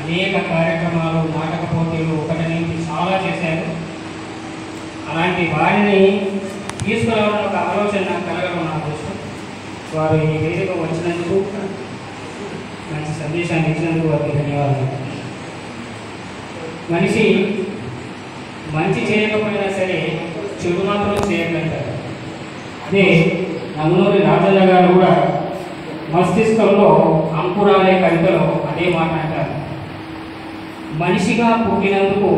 అనేక కార్యక్రమాలు, నాటక పోటీలు ఒకటి నుంచి చాలా చేశారు. అలాంటి వారిని తీసుకురావడం ఒక ఆలోచన నాకు కలగడం నా దృష్టం. వారు ఈ వేదిక వచ్చినందుకు, మంచి సందేశాన్ని ఇచ్చినందుకు వారికి ధన్యవాదాలు. మనిషి మంచి చేయకపోయినా సరే చెడు మాత్రం చేయగలుగుతారు. అదే నందమూరి రాజన్న గారు కూడా మస్తిష్కంలో అంకురాలే కవితలో అదే మాట అంటారు. మనిషిగా పుట్టినందుకు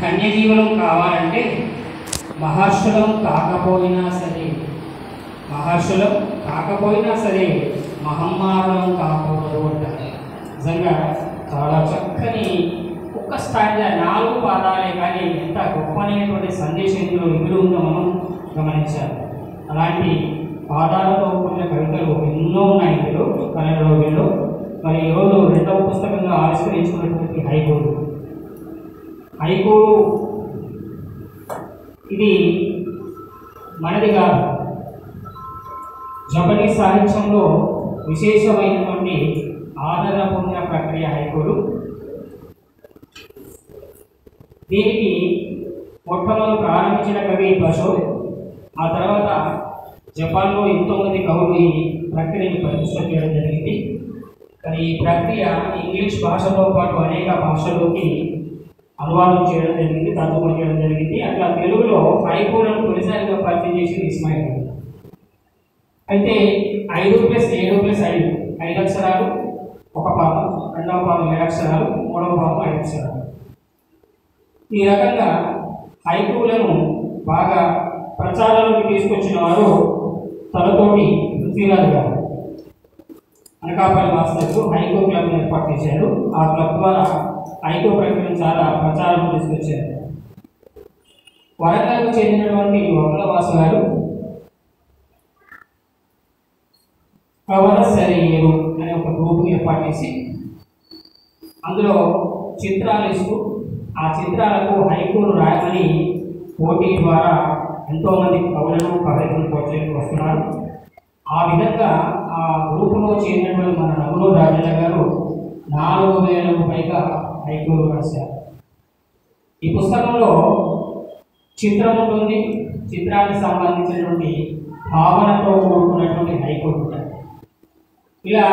ధన్యజీవనం కావాలంటే మహర్షులం కాకపోయినా సరే మహమ్మారులం కాకూడదు అంటారు. నిజంగా చాలా చక్కని ఒక్క స్థాయిలో 4 పాదాలే కానీ ఎంత గొప్పనైనటువంటి సందేశం ఇందులో ఇమిడి ఉందో మనం గమనించాలి. అలాంటి పాదాలతో కూడిన కవితలు ఎన్నో ఉన్నాయి ఇందులో కన్నడలో వీళ్ళు. మరి ఈరోజు 2వ పుస్తకంగా ఆవిష్కరించుకున్నటువంటి హైకోడు ఇది మనది కాదు. జపనీస్ సాహిత్యంలో విశేషమైనటువంటి ఆదరణ పొందిన ప్రక్రియ హైకోడు. దీనికి మొట్టమొదటి ప్రారంభించిన కవి బషో. ఆ తర్వాత జపాన్లో ఎంతోమంది కవులు ఈ ప్రక్రియని ప్రతిష్ట చేయడం జరిగింది. కానీ ఈ ప్రక్రియ ఇంగ్లీష్ భాషతో పాటు అనేక భాషలోకి అనువాదం చేయడం జరిగింది, తర్జుమా చేయడం జరిగింది. అట్లా తెలుగులో హైకోలను తొలిసారిగా పరిచయం చేసి ఇస్మాయిల్. అయితే 5+7+5 5 అక్షరాలు ఒక పాదం, 2వ పాదం 7 అక్షరాలు, 3వ పాదం 5 అక్షరాలు. ఈ రకంగా హైకోలను బాగా ప్రచారంలోకి తీసుకొచ్చిన వారు తలతోటి పృథ్వీరాజు గారు. అనకాపల్లి మాస్టర్లు హైకో క్లబ్ను ఏర్పాటు చేశారు. ఆ క్లబ్ ద్వారా హైకో ప్రక్రియను చాలా ప్రచారం తీసుకొచ్చారు. వరంగల్కు చెందినటువంటి వకులవాసు గారు కవల సరేరు అనే ఒక గ్రూప్ని ఏర్పాటు చేసి అందులో చిత్రాలు ఇస్తూ ఆ చిత్రాలకు హైకోలు రాయమని పోటీ ద్వారా ఎంతోమంది కవులను కవితలను పోటీలకు వస్తున్నారు. ఆ విధంగా ఆ గ్రూపులో చేరినటువంటి మన నందమూరి రాజన్న గారు 4,000కు పైగా హైకోలు రాశారు. ఈ పుస్తకంలో చిత్రం ఉంటుంది, చిత్రానికి సంబంధించినటువంటి భావనతో కూడుకున్నటువంటి హైకోలు ఉంటాయి. ఇలా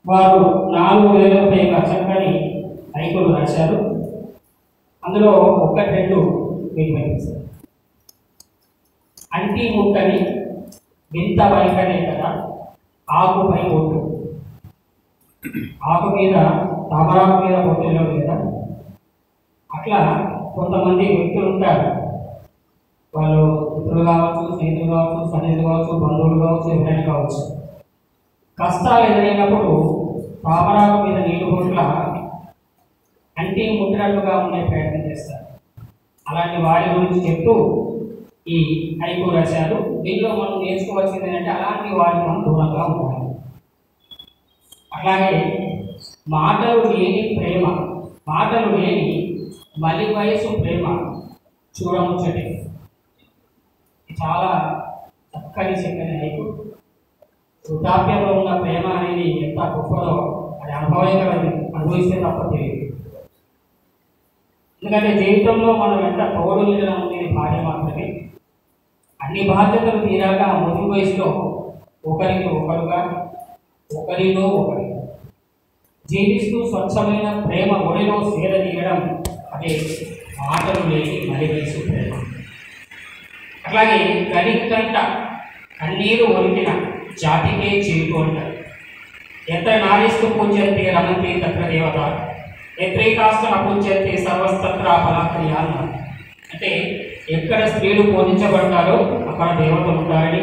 వారు 4,000కు పైగా చక్కని హైకోలు రాశారు. అందులో 1-2 వినిపించారు. అంటి ముట్టని వింత వైఖరే కదా ఆకుపై ఒట్టు, ఆకు మీద తామరాకు మీద పొట్టెలో లేదా. అట్లా కొంతమంది వ్యక్తులు ఉంటారు. వాళ్ళు పుత్రులు కావచ్చు, స్నేహితులు కావచ్చు, సన్నిహితులు కావచ్చు, బంధువులు కావచ్చు, ఎవరైనా కావచ్చు. కష్టాలు ఎదురైనప్పుడు తామరాకు మీద నీళ్ళు పొట్ల అంటి ముట్టినట్టుగా ఉండే ప్రయత్నం చేస్తారు. అలాంటి వారి గురించి చెప్తూ ఈ హైకో రాశారు. దీనిలో మనం నేర్చుకోవాల్సింది ఏంటంటే అలాంటి వారికి మనం దూరంగా ఉండాలి. అలాగే మాటలు లేని ప్రేమ, మాటలు లేని మలి వయసు ప్రేమ చూడముచ్చటే. చాలా చక్కని హైకు. వృద్ధాప్యంలో ఉన్న ప్రేమ అనేది ఎంత గొప్పదో అది అనుభవిస్తే తప్ప తెలియదు. ఎందుకంటే జీవితంలో మనం ఎంత తోడుగా ఉండేది భార్య మాత్రమే. అన్ని బాధ్యతలు తీరాక ముదుగు వయసులో ఒకరిని ఒకరుగా, ఒకరిలో ఒకరి జీవిస్తూ స్వచ్ఛమైన ప్రేమ ఒడిలో సేదతీయడం అదే మాటలు లేని మలి వయసు ప్రేమ. అట్లాగే గడికంట కన్నీరు ఒలికిన జాతికే చేటు అంటారు. ఎత్ర నారిస్తూ పూజ్యంతే రమంతే తత్ర దేవత, ఎత్రైకాస్తు అపూజ్యంతే సర్వస్తత్ర ఫలాక్రియ అన్నారు. అంటే ఎక్కడ స్త్రీలు పూజించబడతారో అక్కడ దేవతలు ఉంటారని,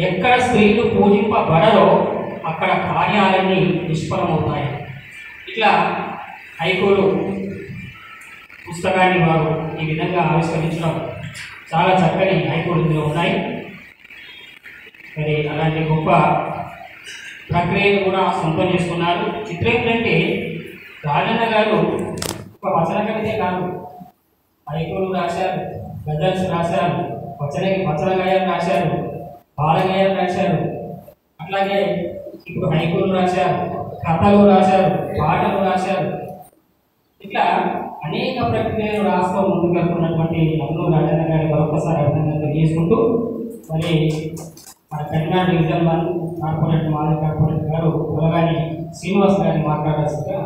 ఎక్కడ స్త్రీలు పూజింపబడరో అక్కడ కార్యాలన్నీ నిష్ఫలమవుతాయి. ఇట్లా హైకోలు పుస్తకాన్ని వారు ఈ విధంగా ఆవిష్కరించడం చాలా చక్కని హైకోలు ఇందులో ఉన్నాయి. మరి అలాంటి గొప్ప ప్రక్రియను కూడా సొంతం చేసుకున్నారు. చిత్రం ఏంటంటే రాజన్న గారు ఒక వచన కవితే కాదు, హైకోలు రాశారు, గజల్స్ రాశారు, వచన గాయాలు రాశారు, బాలగాయాలు రాశారు. అట్లాగే ఇప్పుడు హైకోలు రాశారు, కథలు రాశారు, పాటలు రాశారు. ఇట్లా అనేక ప్రక్రియలు రాస్తూ ముందుకెళ్తున్నటువంటి నందూరు రాజన్న గారి మరొకసారి అభినందన తెలియజేసుకుంటూ, మరి మన కరీంనగర్ డివిజన్ 1 కార్పొరేట్ మాజీ కార్పొరేట్ గారు ఉలగాని శ్రీనివాస్ గారిని మాట్లాడాల్సిందిగా